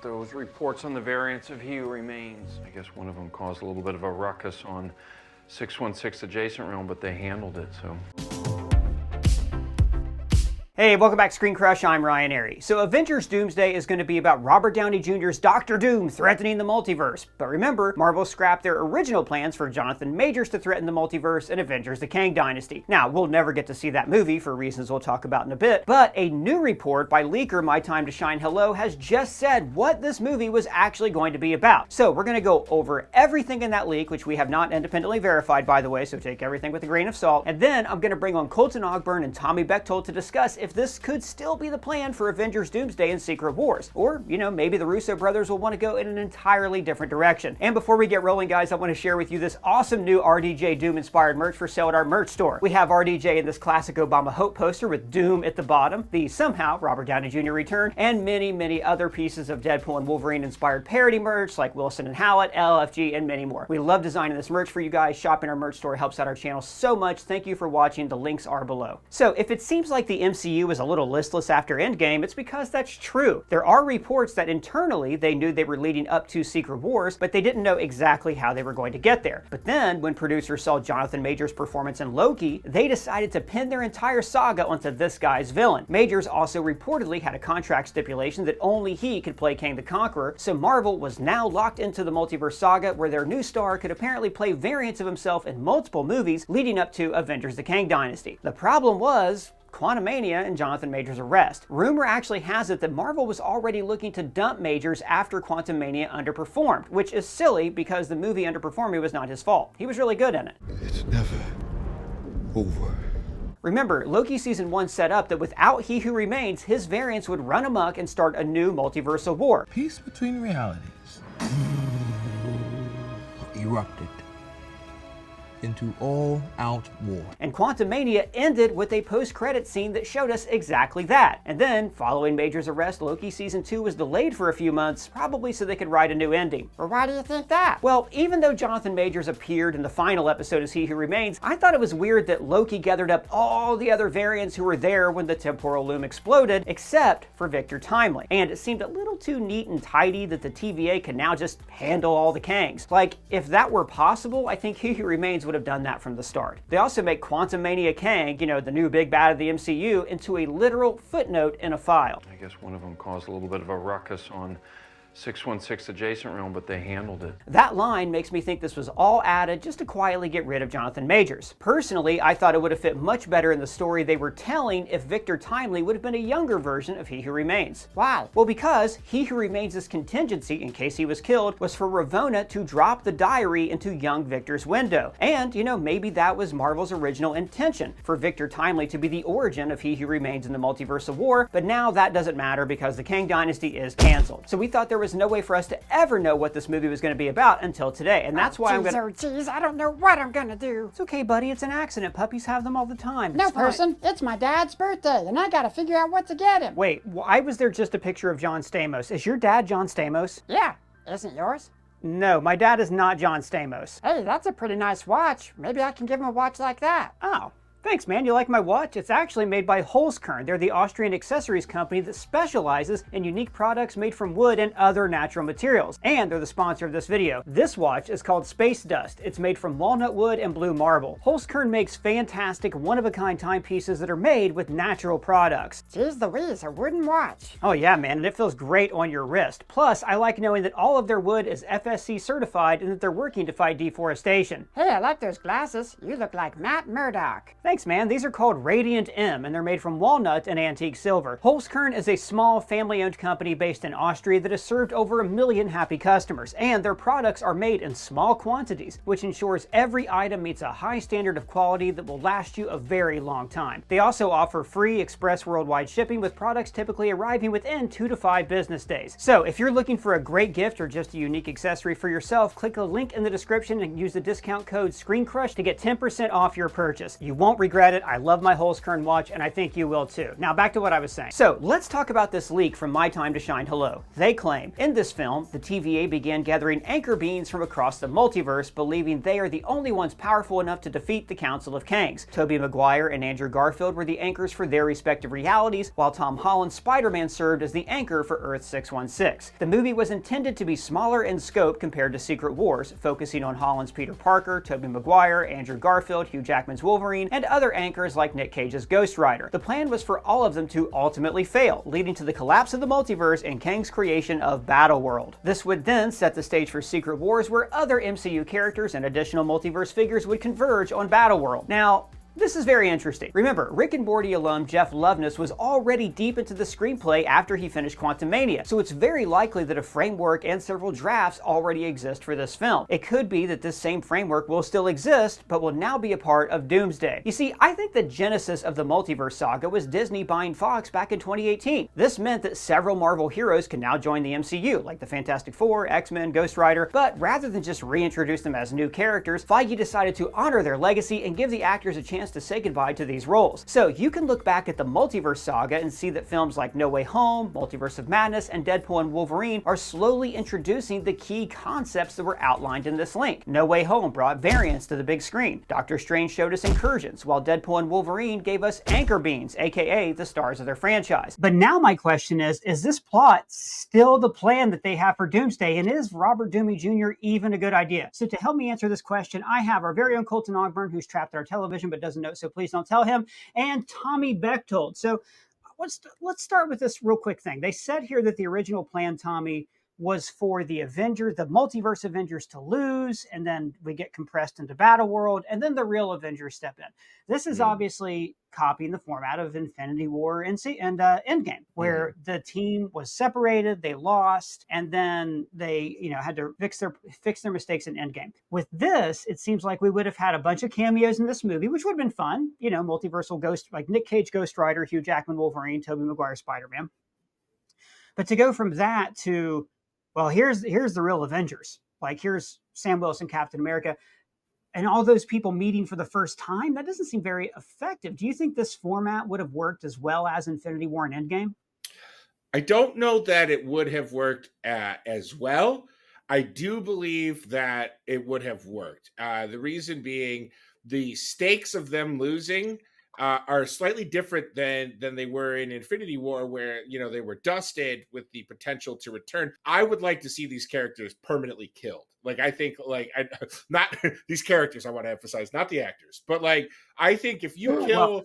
those reports on the variants of He Who Remains. I guess one of them caused a little bit of a ruckus on 616 Adjacent Realm, but they handled it, so. Hey, welcome back to ScreenCrush, I'm Ryan Airy. So Avengers Doomsday is going to be about Robert Downey Jr.'s Doctor Doom threatening the multiverse. But remember, Marvel scrapped their original plans for Jonathan Majors to threaten the multiverse in Avengers the Kang Dynasty. Now, we'll never get to see that movie for reasons we'll talk about in a bit, but a new report by leaker My Time to Shine Hello has just said what this movie was actually going to be about. So we're going to go over everything in that leak, which we have not independently verified, by the way, so take everything with a grain of salt. And then I'm going to bring on Colton Ogburn and Tommy Bechtold to discuss if this could still be the plan for Avengers Doomsday and Secret Wars. Or, you know, maybe the Russo brothers will want to go in an entirely different direction. And before we get rolling, guys, I want to share with you this awesome new RDJ Doom-inspired merch for sale at our merch store. We have RDJ in this classic Obama Hope poster with Doom at the bottom, the somehow Robert Downey Jr. return, and many, many other pieces of Deadpool and Wolverine-inspired parody merch like Wilson and Howlett, LFG, and many more. We love designing this merch for you guys. Shopping our merch store helps out our channel so much. Thank you for watching. The links are below. So if it seems like the MCU is a little listless after Endgame, it's because that's true. There are reports that internally they knew they were leading up to Secret Wars, but they didn't know exactly how they were going to get there. But then, when producers saw Jonathan Majors' performance in Loki, they decided to pin their entire saga onto this guy's villain. Majors also reportedly had a contract stipulation that only he could play Kang the Conqueror, so Marvel was now locked into the Multiverse Saga, where their new star could apparently play variants of himself in multiple movies leading up to Avengers the Kang Dynasty. The problem was Quantumania and Jonathan Majors' arrest. Rumor actually has it that Marvel was already looking to dump Majors after Quantumania underperformed, which is silly because the movie underperforming was not his fault. He was really good in it. It's never over. Remember, Loki Season 1 set up that without He Who Remains, his variants would run amok and start a new multiversal war. Peace between realities erupted into all-out war. And Quantumania ended with a post-credit scene that showed us exactly that. And then, following Major's arrest, Loki Season 2 was delayed for a few months, probably so they could write a new ending. Well, why do you think that? Well, even though Jonathan Majors appeared in the final episode as He Who Remains, I thought it was weird that Loki gathered up all the other variants who were there when the temporal loom exploded, except for Victor Timely. And it seemed a little too neat and tidy that the TVA could now just handle all the Kangs. Like, if that were possible, I think He Who Remains would have done that from the start. They also make Quantumania Kang, you know, the new big bad of the MCU, into a literal footnote in a file. I guess one of them caused a little bit of a ruckus on 616 Adjacent Realm, but they handled it. That line makes me think this was all added just to quietly get rid of Jonathan Majors. Personally, I thought it would have fit much better in the story they were telling if Victor Timely would have been a younger version of He Who Remains. Why? Well, because He Who Remains' contingency, in case he was killed, was for Ravonna to drop the diary into young Victor's window. And, you know, maybe that was Marvel's original intention, for Victor Timely to be the origin of He Who Remains in the Multiverse of War, but now that doesn't matter because the Kang Dynasty is canceled. So we thought there was no way for us to ever know what this movie was going to be about until today, and that's why I'm gonna— Oh, geez, I don't know what I'm gonna do. It's okay, buddy, it's an accident. Puppies have them all the time. No, It's fine. person, it's my dad's birthday, and I gotta figure out what to get him. Wait, why was there just a picture of John Stamos? Is your dad John Stamos? Yeah, isn't yours? No, my dad is not John Stamos. Hey, that's a pretty nice watch. Maybe I can give him a watch like that. Oh. Thanks, man. You like my watch? It's actually made by Holzkern. They're the Austrian accessories company that specializes in unique products made from wood and other natural materials. And they're the sponsor of this video. This watch is called Space Dust. It's made from walnut wood and blue marble. Holzkern makes fantastic, one-of-a-kind timepieces that are made with natural products. Jeez Louise, a wooden watch. Oh yeah, man, and it feels great on your wrist. Plus, I like knowing that all of their wood is FSC certified and that they're working to fight deforestation. Hey, I like those glasses. You look like Matt Murdock. Thanks, man. These are called Radiant M, and they're made from walnut and antique silver. Holzkern is a small, family-owned company based in Austria that has served over 1 million happy customers, and their products are made in small quantities, which ensures every item meets a high standard of quality that will last you a very long time. They also offer free express worldwide shipping, with products typically arriving within 2 to 5 business days. So if you're looking for a great gift or just a unique accessory for yourself, click a link in the description and use the discount code ScreenCrush to get 10% off your purchase. You won't regret it. I love my Holzkern watch, and I think you will too. Now back to what I was saying. So let's talk about this leak from My Time to Shine Hello. They claim, in this film, the TVA began gathering anchor beings from across the multiverse, believing they are the only ones powerful enough to defeat the Council of Kangs. Tobey Maguire and Andrew Garfield were the anchors for their respective realities, while Tom Holland's Spider-Man served as the anchor for Earth 616. The movie was intended to be smaller in scope compared to Secret Wars, focusing on Holland's Peter Parker, Tobey Maguire, Andrew Garfield, Hugh Jackman's Wolverine, and other anchors like Nick Cage's Ghost Rider. The plan was for all of them to ultimately fail, leading to the collapse of the multiverse and Kang's creation of Battleworld. This would then set the stage for Secret Wars, where other MCU characters and additional multiverse figures would converge on Battleworld. Now, this is very interesting. Remember, Rick and Morty alum Jeff Loveness was already deep into the screenplay after he finished Quantumania, so it's very likely that a framework and several drafts already exist for this film. It could be that this same framework will still exist, but will now be a part of Doomsday. You see, I think the genesis of the Multiverse Saga was Disney buying Fox back in 2018. This meant that several Marvel heroes can now join the MCU, like the Fantastic Four, X-Men, Ghost Rider, but rather than just reintroduce them as new characters, Feige decided to honor their legacy and give the actors a chance to say goodbye to these roles. So you can look back at the Multiverse Saga and see that films like No Way Home, Multiverse of Madness, and Deadpool and Wolverine are slowly introducing the key concepts that were outlined in this link. No Way Home brought variants to the big screen. Doctor Strange showed us incursions, while Deadpool and Wolverine gave us anchor beings, aka the stars of their franchise. But now my question is this plot still the plan that they have for Doomsday, and is Robert Downey Jr. even a good idea? So to help me answer this question, I have our very own Colton Ogburn, who's trapped at our television but doesn't know, so please don't tell him, and Tommy Bechtold. So let's start with this real quick thing. They said here that the original plan, Tommy, was for the Avengers, the multiverse Avengers, to lose, and then we get compressed into Battleworld, and then the real Avengers step in. This is obviously copying the format of Infinity War and Endgame, where the team was separated, they lost, and then they had to fix their mistakes in Endgame. With this, it seems like we would have had a bunch of cameos in this movie, which would have been fun. Multiversal Ghost, like Nick Cage Ghost Rider, Hugh Jackman Wolverine, Tobey Maguire Spider-Man. But to go from that to, well, here's the real Avengers. Like, here's Sam Wilson, Captain America, and all those people meeting for the first time, that doesn't seem very effective. Do you think this format would have worked as well as Infinity War and Endgame? I don't know that it would have worked as well. I do believe that it would have worked. The reason being, the stakes of them losing are slightly different than they were in Infinity War, where they were dusted with the potential to return. I would like to see these characters permanently killed. Like, I think, not these characters, I want to emphasize, not the actors, but I think if you kill,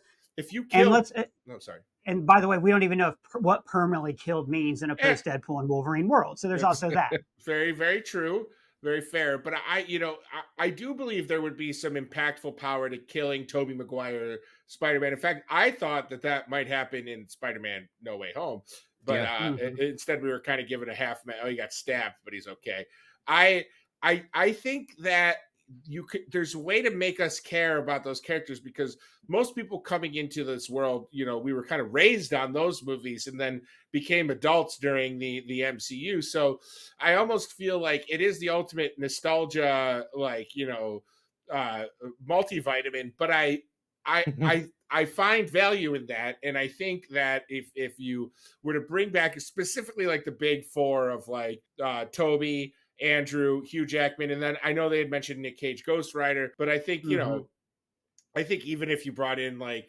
no, sorry. And by the way, we don't even know what permanently killed means in a post Deadpool and Wolverine world. So there's also that. Very, very true. Very fair. But I do believe there would be some impactful power to killing Tobey Maguire Spider-Man. In fact, I thought that might happen in Spider-Man No Way Home. But instead we were kind of given a half, he got stabbed, but he's okay. I think that there's a way to make us care about those characters, because most people coming into this world, we were kind of raised on those movies and then became adults during the MCU. So I almost feel like it is the ultimate nostalgia, multivitamin, but I find value in that. And I think that if you were to bring back specifically the big four of Toby, Andrew, Hugh Jackman, and then I know they had mentioned Nick Cage Ghost Rider, but I think I think even if you brought in a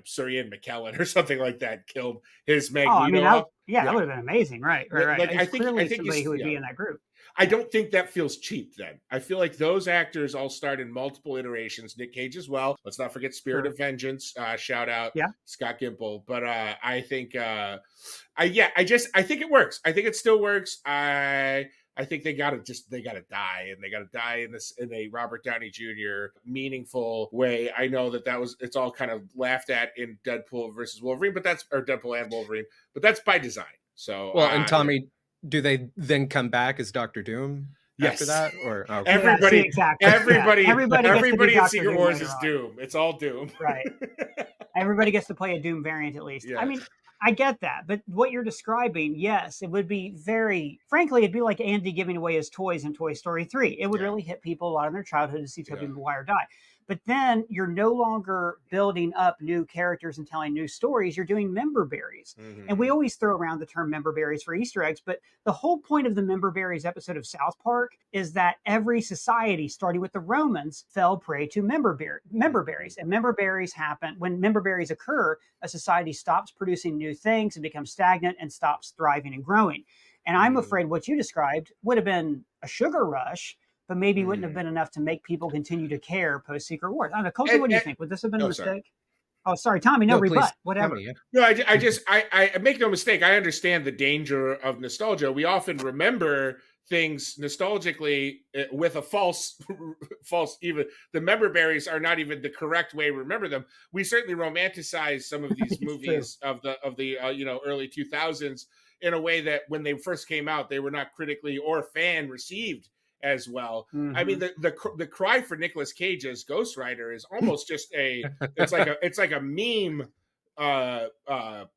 Sir Ian McKellen or something like that, killed his Magneto. That would have been amazing, right? I think somebody who would be in that group. I don't think that feels cheap then. I feel like those actors all starred in multiple iterations. Nick Cage as well. Let's not forget Spirit of Vengeance. Shout out Scott Gimple. But I think I think it works. I think it still works. I think they gotta die, and they gotta die in a Robert Downey Jr. meaningful way. I know it's all kind of laughed at in Deadpool versus Wolverine, Deadpool and Wolverine, but that's by design. So and Tommy, do they then come back as Doctor Doom after that? Or everybody in Secret Doom Wars is Doom. It's all Doom. Right. Everybody gets to play a Doom variant at least. Yeah. I mean, I get that, but what you're describing, yes, it would be very, frankly, it'd be like Andy giving away his toys in Toy Story 3. It would really hit people a lot in their childhood to see Tobey Maguire die. But then you're no longer building up new characters and telling new stories. You're doing member berries. And we always throw around the term member berries for Easter eggs. But the whole point of the member berries episode of South Park is that every society, starting with the Romans, fell prey to member berries. And member berries happen when member berries occur, a society stops producing new things and becomes stagnant and stops thriving and growing. And I'm afraid what you described would have been a sugar rush, but maybe wouldn't have been enough to make people continue to care post Secret Wars. I don't know, Colton, what do you think? Would this have been a mistake? Sorry. Oh, sorry, Tommy. No, rebut. Whatever. Tommy, No, I make no mistake. I understand the danger of nostalgia. We often remember things nostalgically with a false. Even the member berries are not even the correct way to remember them. We certainly romanticize some of these movies of the early 2000s in a way that when they first came out, they were not critically or fan received as well. I mean, the cry for Nicolas Cage as Ghost Rider is almost just it's like a meme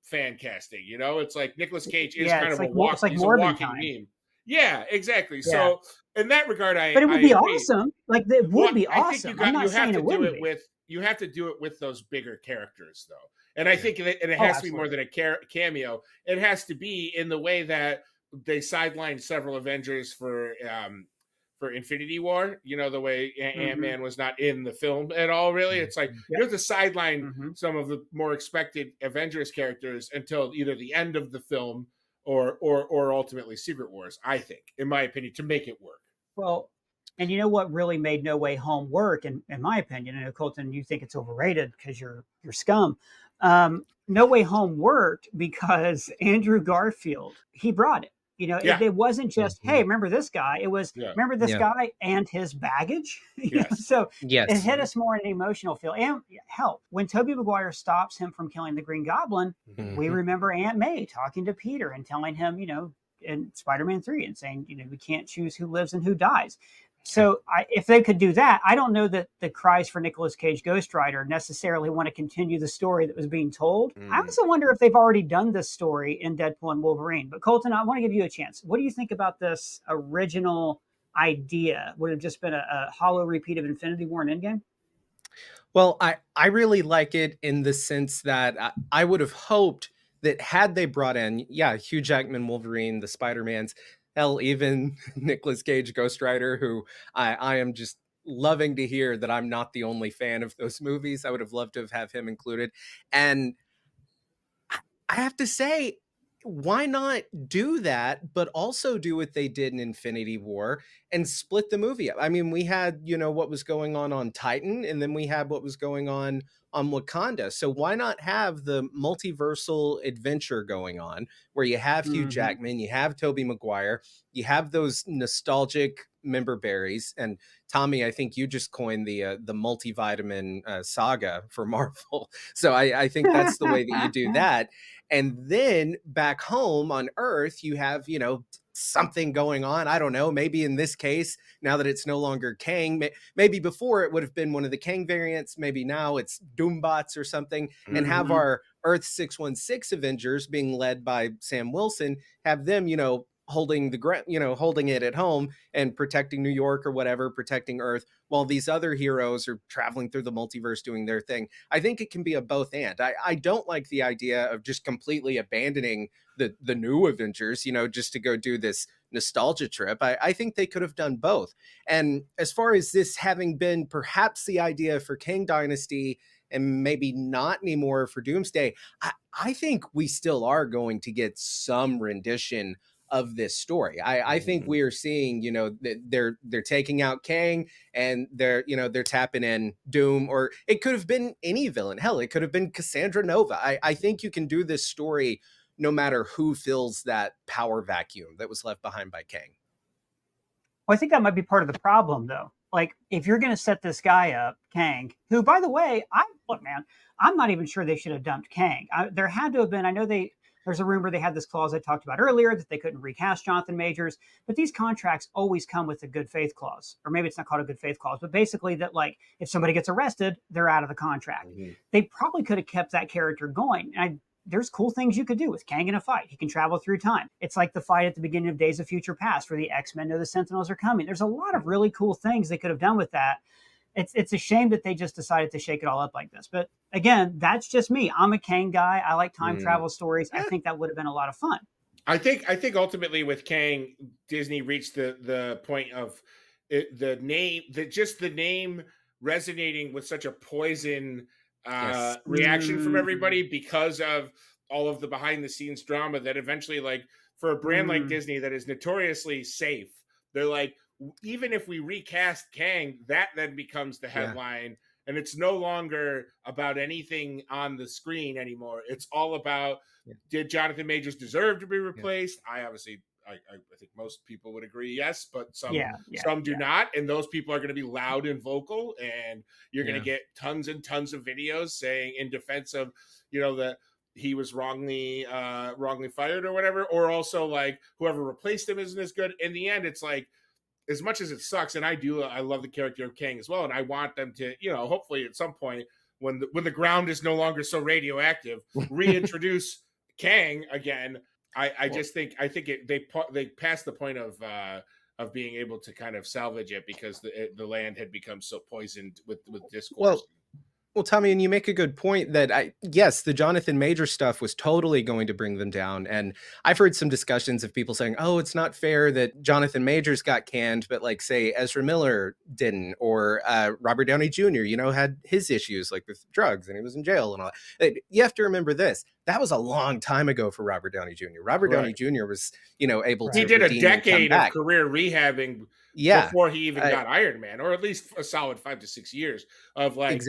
fan casting, it's like Nicolas Cage is kind of a walking meme. Yeah, exactly. Yeah. So in that regard, but it would be awesome. Like it would be awesome. I'm not saying it wouldn't be. You have to do it with those bigger characters, though. And I think it has to be more than a cameo. It has to be in the way that they sidelined several Avengers for Infinity War, the way Ant-Man was not in the film at all, really. It's like you have to sideline some of the more expected Avengers characters until either the end of the film or ultimately Secret Wars, I think, in my opinion, to make it work. Well, and you know what really made No Way Home work, in my opinion, I know, Colton, you think it's overrated because you're scum. No Way Home worked because Andrew Garfield, he brought it. It wasn't just, hey, remember this guy? It was, remember this guy and his baggage? So it hit us more in an emotional feel. And hell, when Tobey Maguire stops him from killing the Green Goblin, we remember Aunt May talking to Peter and telling him, in Spider-Man 3 and saying, we can't choose who lives and who dies. So if they could do that, I don't know that the cries for Nicolas Cage Ghost Rider necessarily want to continue the story that was being told. I also wonder if they've already done this story in Deadpool and Wolverine. But Colton, I want to give you a chance. What do you think about this original idea? Would it have just been a hollow repeat of Infinity War and Endgame? Well, I really like it in the sense that I would have hoped that had they brought in, Hugh Jackman, Wolverine, the Spider-Mans, hell, even Nicolas Cage Ghost Rider, who I am just loving to hear that I'm not the only fan of those movies. I would have loved to have him included. And I have to say, why not do that, but also do what they did in Infinity War and split the movie up? I mean, we had, what was going on Titan, and then we had what was going on Wakanda. So why not have the multiversal adventure going on where you have Hugh Jackman, you have Tobey Maguire, you have those nostalgic member berries. And Tommy, I think you just coined the multivitamin saga for Marvel. So I think that's the way that you do that. And then back home on Earth, you have, something going on. I don't know. Maybe in this case, now that it's no longer Kang, maybe before it would have been one of the Kang variants. Maybe now it's Doombots or something, and have our Earth 616 Avengers being led by Sam Wilson, have them, holding holding it at home and protecting New York or whatever, protecting Earth, while these other heroes are traveling through the multiverse doing their thing. I think it can be a both and. I don't like the idea of just completely abandoning the new Avengers, just to go do this nostalgia trip. I think they could have done both. And as far as this having been perhaps the idea for Kang Dynasty and maybe not anymore for Doomsday, I think we still are going to get some rendition of this story. I think we are seeing, they're taking out Kang and they're tapping in Doom, or it could have been any villain. Hell, it could have been Cassandra Nova. I think you can do this story no matter who fills that power vacuum that was left behind by Kang. Well, I think that might be part of the problem, though. Like, if you're going to set this guy up, Kang, who, by the way, I'm not even sure they should have dumped Kang. There had to have been, I know there's a rumor they had this clause I talked about earlier that they couldn't recast Jonathan Majors, but these contracts always come with a good faith clause, or maybe it's not called a good faith clause, but basically that, like, if somebody gets arrested, they're out of the contract. They probably could have kept that character going. And there's cool things you could do with Kang in a fight. He can travel through time. It's like the fight at the beginning of Days of Future Past where the X-Men know the Sentinels are coming. There's a lot of really cool things they could have done with that. It's a shame that they just decided to shake it all up like this. But again, that's just me. I'm a Kang guy. I like time travel stories. I think that would have been a lot of fun. I think ultimately with Kang, Disney reached the point of the name resonating with such a poison reaction from everybody because of all of the behind the scenes drama that eventually, like, for a brand like Disney that is notoriously safe, they're like, even if we recast Kang, that then becomes the headline. And it's no longer about anything on the screen anymore. It's all about, did Jonathan Majors deserve to be replaced? I obviously, I think most people would agree yes, but some do not. And those people are going to be loud and vocal. And you're going to get tons and tons of videos saying in defense of, that he was wrongly fired or whatever. Or also like whoever replaced him isn't as good. In the end, it's like, as much as it sucks, and I love the character of Kang as well, and I want them to, hopefully at some point when the ground is no longer so radioactive, reintroduce Kang again. I think they passed the point of being able to kind of salvage it because the land had become so poisoned with discourse. Well, Tommy, and you make a good point that yes, the Jonathan Majors stuff was totally going to bring them down. And I've heard some discussions of people saying, oh, it's not fair that Jonathan Majors got canned, but like say Ezra Miller didn't, or Robert Downey Jr., had his issues like with drugs and he was in jail and all that. You have to remember this. That was a long time ago for Robert Downey Jr. Robert Downey Jr. was, able to. He did a decade of career rehabbing before he even got Iron Man, or at least a solid 5 to 6 years of like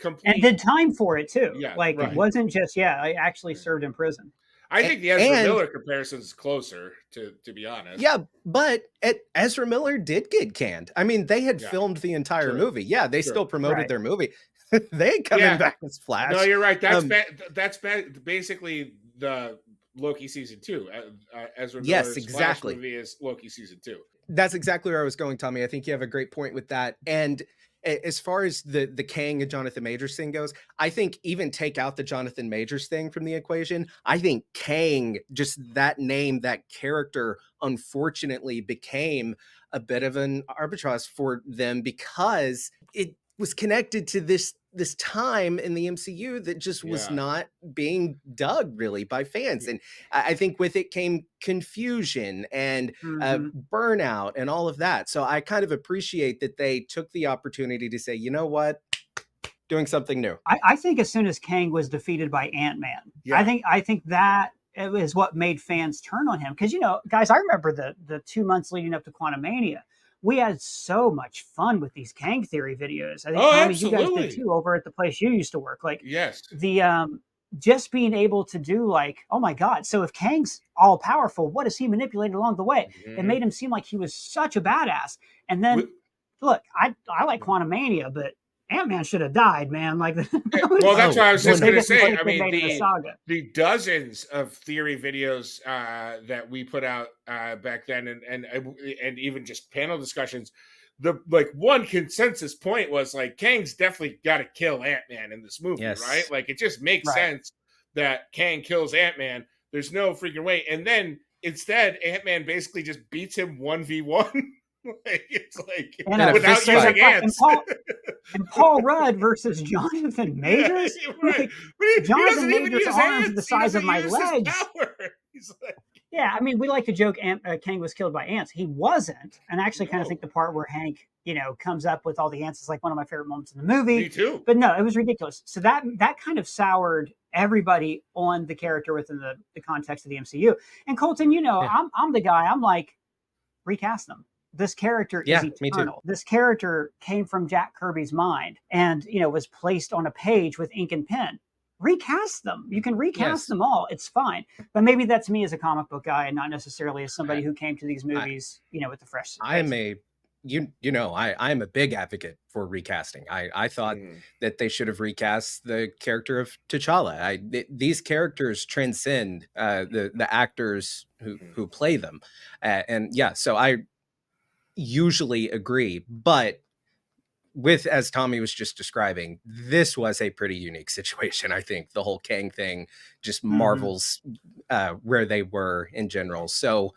complete and did time for it too. Yeah, it wasn't just I actually served in prison. I think the Ezra Miller comparison is closer, to be honest. Yeah, but Ezra Miller did get canned. I mean, they had filmed the entire movie. Yeah, they still promoted their movie. They ain't coming back as Flash. No, you're right. That's basically the Loki season 2. Ezra Miller's Flash movie is Loki season 2. That's exactly where I was going, Tommy. I think you have a great point with that. And as far as the Kang and Jonathan Majors thing goes, I think even take out the Jonathan Majors thing from the equation. I think Kang, just that name, that character, unfortunately became a bit of an arbitrage for them because it was connected to this time in the MCU that just was not being dug really by fans. And I think with it came confusion and burnout and all of that. So I kind of appreciate that they took the opportunity to say, you know what, doing something new. I think as soon as Kang was defeated by Ant-Man, I think that is what made fans turn on him. Because, guys, I remember the 2 months leading up to Quantumania. We had so much fun with these Kang theory videos. I think Tommy, you guys did too over at the place you used to work. Like, the just being able to do like, oh my God, so if Kang's all powerful, what is he manipulating along the way? It made him seem like he was such a badass. And then, look, I like Quantumania, but Ant-Man should have died, man. Like, that's what I was just going to say. I mean, the dozens of theory videos that we put out back then, and even just panel discussions, the one consensus point was like, Kang's definitely got to kill Ant-Man in this movie, right? Like, it just makes sense that Kang kills Ant-Man. There's no freaking way. And then instead, Ant-Man basically just beats him 1v1. It's like without using ants. And Paul Rudd versus Jonathan Majors. Right. Jonathan Majors' arms are the size of my legs. He's like, I mean, we like to joke Kang was killed by ants. He wasn't. And I actually kind of think the part where Hank, comes up with all the ants is like one of my favorite moments in the movie. Me too. But no, it was ridiculous. So that kind of soured everybody on the character within the context of the MCU. And Colton, I'm the guy. I'm like, recast them. This character is eternal. This character came from Jack Kirby's mind and, was placed on a page with ink and pen. Recast them. You can recast them all. It's fine. But maybe that's me as a comic book guy and not necessarily as somebody who came to these movies, with the fresh. I'm a big advocate for recasting. I thought that they should have recast the character of T'Challa. These characters transcend the actors who play them. So I usually agree, but with, as Tommy was just describing, this was a pretty unique situation. I think the whole Kang thing just marvels where they were in general. So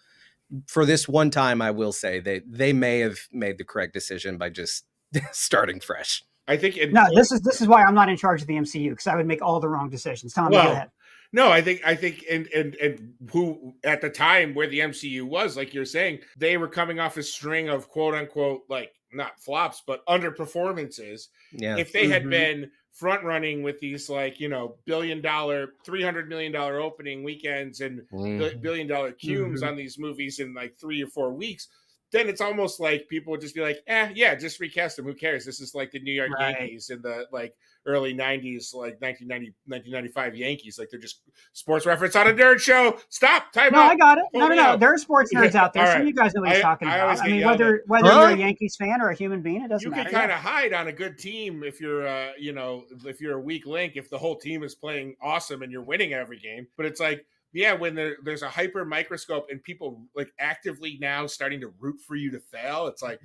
for this one time, I will say they may have made the correct decision by just starting fresh. I think this is why I'm not in charge of the MCU, because I would make all the wrong decisions. Tommy, go ahead. No, I think and who at the time where the MCU was, like you're saying, they were coming off a string of quote unquote, like not flops, but underperformances. Yeah. If they had been front running with these, like, $1 billion, $300 million opening weekends and $1 billion cumes on these movies in like 3 or 4 weeks, then it's almost like people would just be like, yeah, just recast them. Who cares? This is like the New York Yankees in the like early 90s, like 1995 Yankees. Like, they're just sports reference on a nerd show. Stop. Time out. I got it. No. There are sports nerds out there. Right. So you guys know what he's talking about. I mean, whether you're a Yankees fan or a human being, it doesn't matter. You can kind of hide on a good team if you're, if you're a weak link, if the whole team is playing awesome and you're winning every game. But it's like, yeah, when there's a hyper microscope and people like actively now starting to root for you to fail, it's like,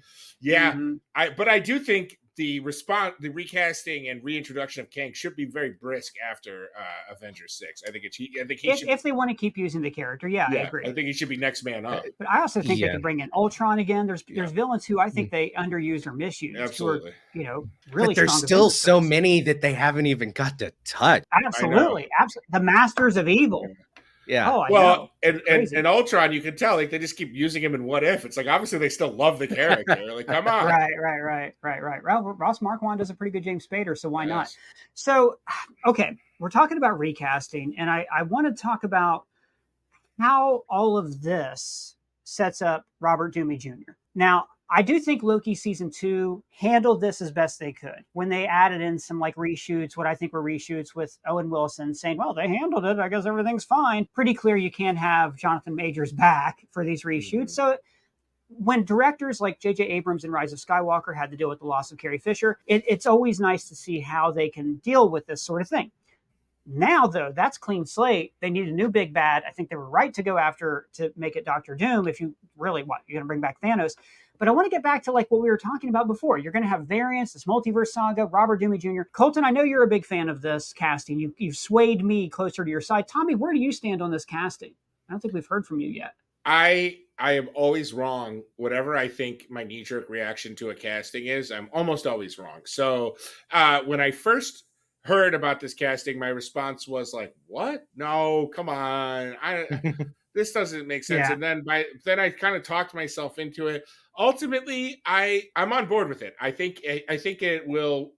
but I do think the recasting and reintroduction of Kang should be very brisk after Avengers 6. I think he should, if they want to keep using the character, I agree. I think he should be next man up. But I also think they could bring in Ultron again. There's villains who I think they underuse or misuse. Absolutely. Who are, really. But there's still so many that they haven't even got to touch. Absolutely. The Masters of Evil. Yeah. Oh, I know. And Ultron, you can tell, like, they just keep using him in What If. It's like, obviously they still love the character. Like, come on. Right. Ross Marquand does a pretty good James Spader, so why not? So, okay, we're talking about recasting, and I want to talk about how all of this sets up Robert Downey Jr. Now, I do think Loki season 2 handled this as best they could when they added in some like reshoots, what I think were reshoots with Owen Wilson saying, well, they handled it. I guess everything's fine. Pretty clear you can't have Jonathan Majors back for these reshoots. So when directors like J.J. Abrams in Rise of Skywalker had to deal with the loss of Carrie Fisher, it's always nice to see how they can deal with this sort of thing. Now, though, that's clean slate. They need a new big bad. I think they were right to go after to make it Doctor Doom. If you really you're going to bring back Thanos. But I want to get back to like what we were talking about before. You're going to have variants, this multiverse saga, Robert Downey Jr. Colton, I know you're a big fan of this casting. You've swayed me closer to your side. Tommy, where do you stand on this casting? I don't think we've heard from you yet. I am always wrong. Whatever I think my knee-jerk reaction to a casting is, I'm almost always wrong. So when I first heard about this casting, my response was like, what? No, come on. This doesn't make sense. Yeah. And then I kind of talked myself into it. Ultimately, I'm on board with it. I think it will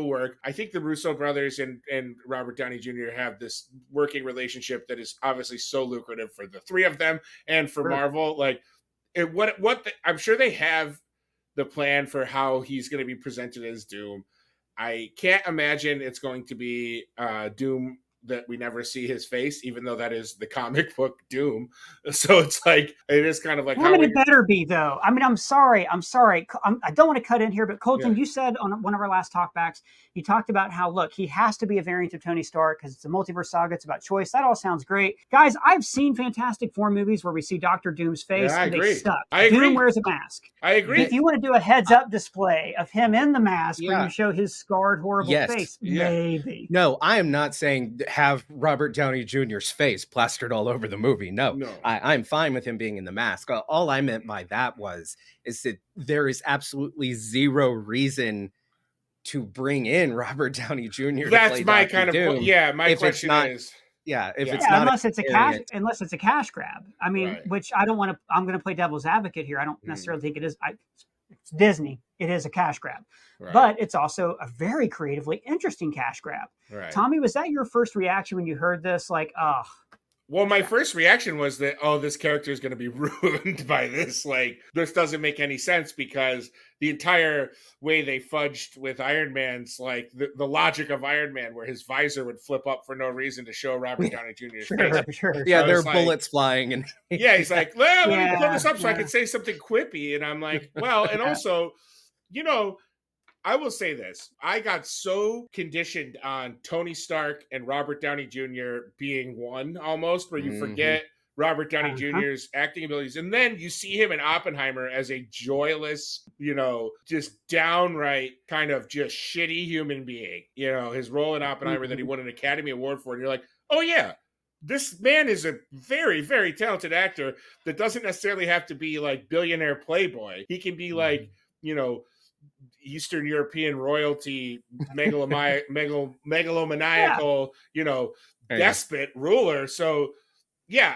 work. I think the Russo brothers and Robert Downey Jr. have this working relationship that is obviously so lucrative for the three of them and for Marvel. Like, I'm sure they have the plan for how he's going to be presented as Doom. I can't imagine it's going to be Doom that we never see his face, even though that is the comic book Doom. So it's like, it is kind of like, it better be though. I mean, I'm sorry. I don't want to cut in here, but Colton, you said on one of our last talkbacks, you talked about how, look, he has to be a variant of Tony Stark because it's a multiverse saga. It's about choice. That all sounds great. Guys, I've seen Fantastic Four movies where we see Dr. Doom's face and they suck. I agree. Doom wears a mask. I agree. If you want to do a heads up display of him in the mask where you show his scarred, horrible face, maybe. No, I am not saying have Robert Downey Jr.'s face plastered all over the movie. No. I'm fine with him being in the mask. All I meant by that is that there is absolutely zero reason to bring in Robert Downey Jr. That's to play my Dr. kind Doom. of my question is. Yeah, it's not unless it's a cash grab. I mean, which I don't want to. I'm going to play devil's advocate here. I don't necessarily think it is. It's Disney. It is a cash grab, but it's also a very creatively interesting cash grab. Right. Tommy, was that your first reaction when you heard this? Like, oh. Well, my first reaction was that, this character is going to be ruined by this. Like, this doesn't make any sense because the entire way they fudged with Iron Man's, like, the logic of Iron Man, where his visor would flip up for no reason to show Robert Downey Jr.'s face. Sure. Yeah, there are bullets flying. And he's like, well, let me pull this up so I can say something quippy. And I'm like, well, and also, I will say this. I got so conditioned on Tony Stark and Robert Downey Jr. being one almost, where you forget Robert Downey Jr.'s acting abilities. And then you see him in Oppenheimer as a joyless, just downright kind of just shitty human being. His role in Oppenheimer that he won an Academy Award for. And you're like, oh yeah, this man is a very, very talented actor that doesn't necessarily have to be like billionaire playboy. He can be like, Eastern European royalty, megalomaniacal, despot ruler. So yeah,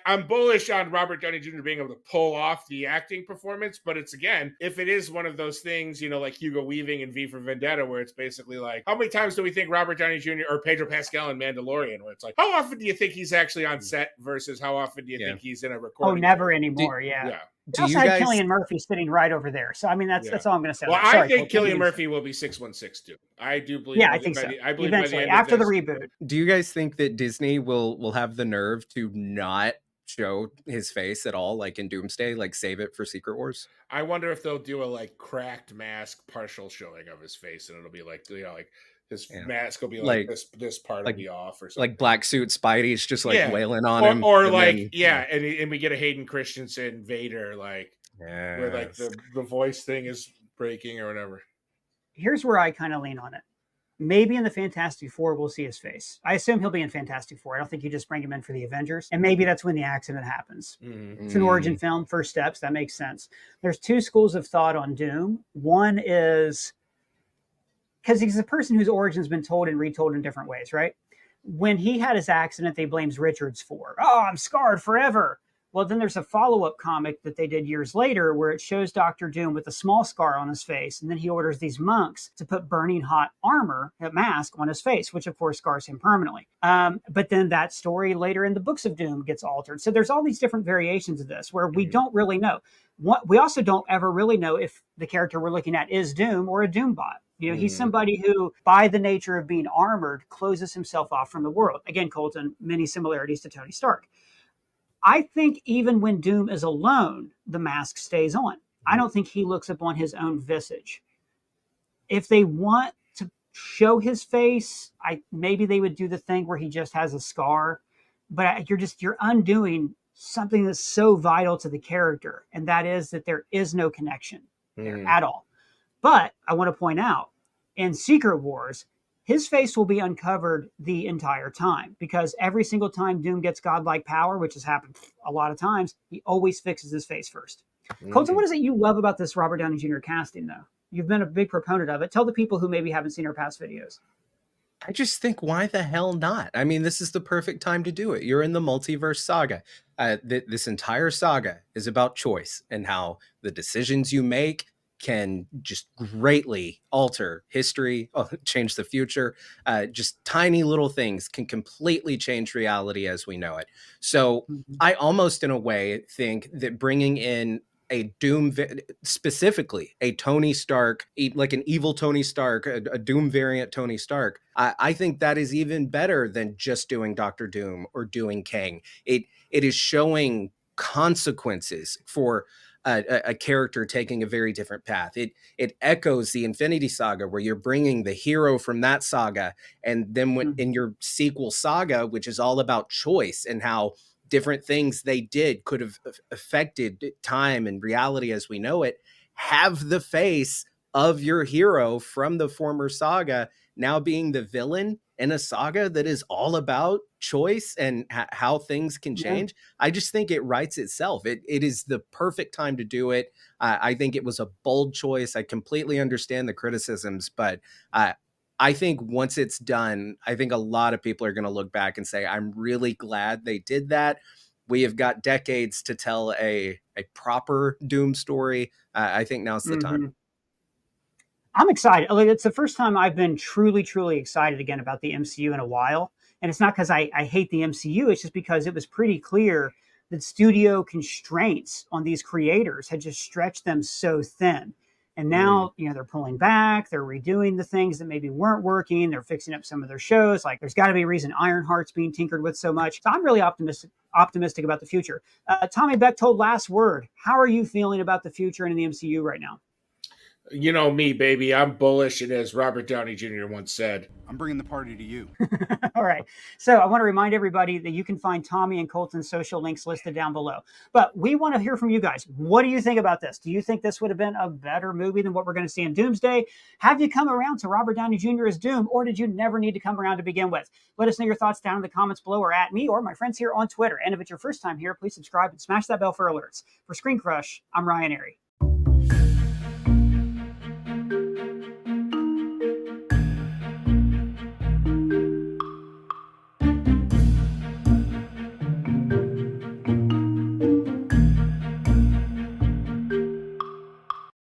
I'm bullish on Robert Downey Jr. being able to pull off the acting performance, but it's, again, if it is one of those things, like Hugo Weaving in V for Vendetta, where it's basically like, how many times do we think Robert Downey Jr. or Pedro Pascal in Mandalorian, where it's like, how often do you think he's actually on set versus how often do you think he's in a recording? Oh, never anymore. Yeah. Do also you had guys... Cillian Murphy sitting right over there. So, I mean, that's all I'm going to say. Well, I think Cillian Murphy will be 616 too. I do believe. Yeah, I think so. I believe eventually, by the end after of the this, reboot. Do you guys think that Disney will have the nerve to not show his face at all, like in Doomsday, like save it for Secret Wars? I wonder if they'll do a like cracked mask partial showing of his face, and it'll be like, like his mask will be like this part will be off or something. Like black suit Spidey's just like wailing on him. Or like, and we get a Hayden Christensen Vader, like where like the voice thing is breaking or whatever. Here's where I kind of lean on it. Maybe in the Fantastic Four, we'll see his face. I assume he'll be in Fantastic Four. I don't think you just bring him in for the Avengers. And maybe that's when the accident happens. Mm-hmm. It's an origin film, first steps. That makes sense. There's two schools of thought on Doom. One is because he's a person whose origin's been told and retold in different ways, right? When he had his accident, they blames Richards for, I'm scarred forever. Well, then there's a follow-up comic that they did years later where it shows Dr. Doom with a small scar on his face, and then he orders these monks to put burning hot armor, a mask, on his face, which of course scars him permanently. But then that story later in the books of Doom gets altered. So there's all these different variations of this where we don't really know. We also don't ever really know if the character we're looking at is Doom or a Doom bot. He's somebody who, by the nature of being armored, closes himself off from the world. Again, Colton, many similarities to Tony Stark. I think even when Doom is alone, the mask stays on. I don't think he looks upon his own visage. If they want to show his face, maybe they would do the thing where he just has a scar. But you're undoing something that's so vital to the character, and that is that there is no connection there at all. But I want to point out, in Secret Wars, his face will be uncovered the entire time because every single time Doom gets godlike power, which has happened a lot of times, he always fixes his face first. Colton, what is it you love about this Robert Downey Jr. casting, though? You've been a big proponent of it. Tell the people who maybe haven't seen our past videos. I just think, why the hell not? I mean, this is the perfect time to do it. You're in the Multiverse Saga. This entire saga is about choice and how the decisions you make can just greatly alter history, change the future. Just tiny little things can completely change reality as we know it. So I almost, in a way, think that bringing in a Doom, specifically a Tony Stark, like an evil Tony Stark, a Doom variant Tony Stark, I think that is even better than just doing Dr. Doom or doing Kang. It is showing consequences for a character taking a very different path. It echoes the Infinity Saga, where you're bringing the hero from that saga, and then when in your sequel saga, which is all about choice and how different things they did could have affected time and reality as we know it, have the face of your hero from the former saga now being the villain in a saga that is all about choice and how things can change. I just think it writes itself. It is the perfect time to do it. I think it was a bold choice. I completely understand the criticisms, but I think once it's done, I think a lot of people are going to look back and say, I'm really glad they did that. We have got decades to tell a proper Doom story. I think now's the time. I'm excited. It's the first time I've been truly, truly excited again about the MCU in a while. And it's not because I hate the MCU. It's just because it was pretty clear that studio constraints on these creators had just stretched them so thin. And now, they're pulling back. They're redoing the things that maybe weren't working. They're fixing up some of their shows. Like, there's got to be a reason Ironheart's being tinkered with so much. So I'm really optimistic about the future. Tommy Bechtold, last word. How are you feeling about the future and in the MCU right now? You know me, baby. I'm bullish, and as Robert Downey Jr. once said, I'm bringing the party to you. All right. So I want to remind everybody that you can find Tommy and Colton's social links listed down below. But we want to hear from you guys. What do you think about this? Do you think this would have been a better movie than what we're going to see in Doomsday? Have you come around to Robert Downey Jr. as Doom, or did you never need to come around to begin with? Let us know your thoughts down in the comments below, or at me or my friends here on Twitter. And if it's your first time here, please subscribe and smash that bell for alerts. For Screen Crush, I'm Ryan Airy.